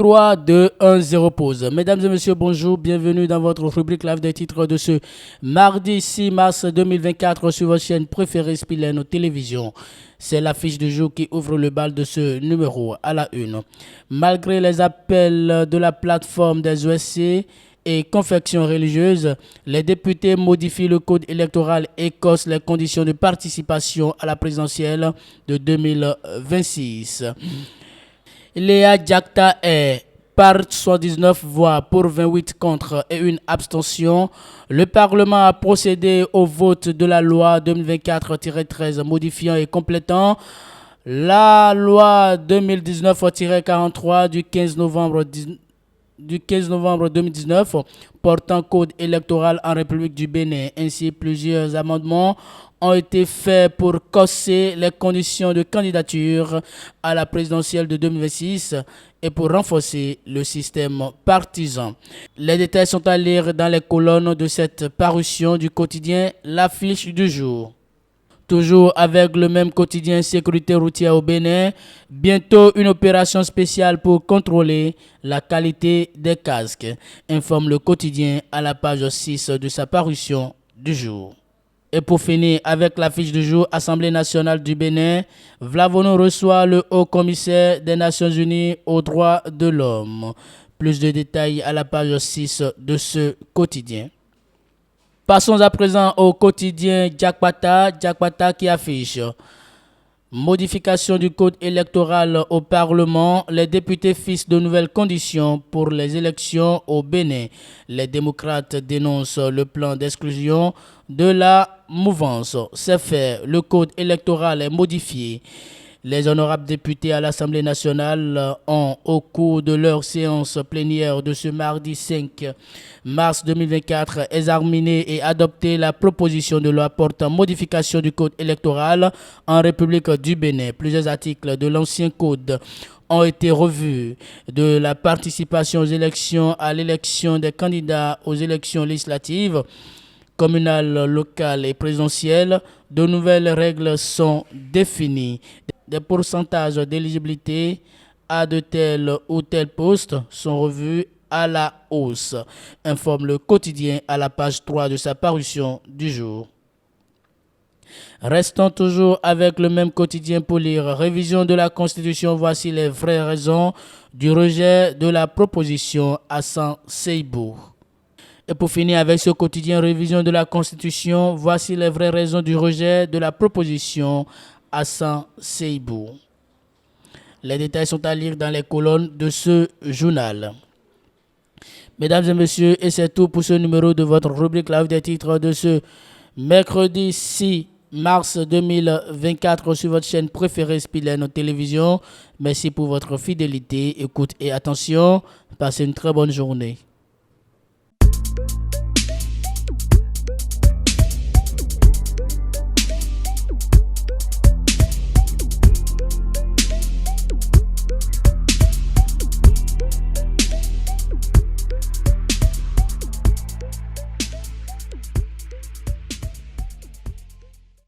3, 2, 1, 0, pause. Mesdames et messieurs, bonjour, bienvenue dans votre rubrique live des titres de ce mardi 6 mars 2024 sur votre chaîne préférée Spilène Télévision. C'est l'affiche du jour qui ouvre le bal de ce numéro à la une. Malgré les appels de la plateforme des OSC et confections religieuses, les députés modifient le code électoral et corsent les conditions de participation à la présidentielle de 2026. Léa Diakta est par 79 voix pour 28 contre et une abstention. Le Parlement a procédé au vote de la loi 2024-13 modifiant et complétant la loi 2019-43 du 15 novembre 2019 portant code électoral en République du Bénin. Ainsi, plusieurs amendements ont été faits pour corser les conditions de candidature à la présidentielle de 2026 et pour renforcer le système partisan. Les détails sont à lire dans les colonnes de cette parution du quotidien L'Affiche du jour. Toujours avec le même quotidien sécurité routière au Bénin, bientôt une opération spéciale pour contrôler la qualité des casques, informe le quotidien à la page 6 de sa parution du jour. Et pour finir avec l'affiche du jour, Assemblée nationale du Bénin, Vlavono reçoit le haut commissaire des Nations Unies aux droits de l'homme. Plus de détails à la page 6 de ce quotidien. Passons à présent au quotidien Diakpata qui affiche modification du code électoral au Parlement. Les députés fixent de nouvelles conditions pour les élections au Bénin. Les démocrates dénoncent le plan d'exclusion de la mouvance. C'est fait, le code électoral est modifié. Les honorables députés à l'Assemblée nationale ont, au cours de leur séance plénière de ce mardi 5 mars 2024, examiné et adopté la proposition de loi portant modification du code électoral en République du Bénin. Plusieurs articles de l'ancien code ont été revus, de la participation aux élections à l'élection des candidats aux élections législatives, communales, locales et présidentielles. De nouvelles règles sont définies. Des pourcentages d'éligibilité à de tels ou tels postes sont revus à la hausse, informe le quotidien à la page 3 de sa parution du jour. Restons toujours avec le même quotidien pour lire révision de la Constitution. Voici les vraies raisons du rejet de la proposition Hassan Seibou. Et pour finir avec ce quotidien révision de la Constitution, voici les vraies raisons du rejet de la proposition Hassan Seibou. Les détails sont à lire dans les colonnes de ce journal. Mesdames et messieurs, et c'est tout pour ce numéro de votre rubrique live des titres de ce mercredi 6 mars 2024 sur votre chaîne préférée Spilène Télévision. Merci pour votre fidélité, écoute et attention. Passez une très bonne journée.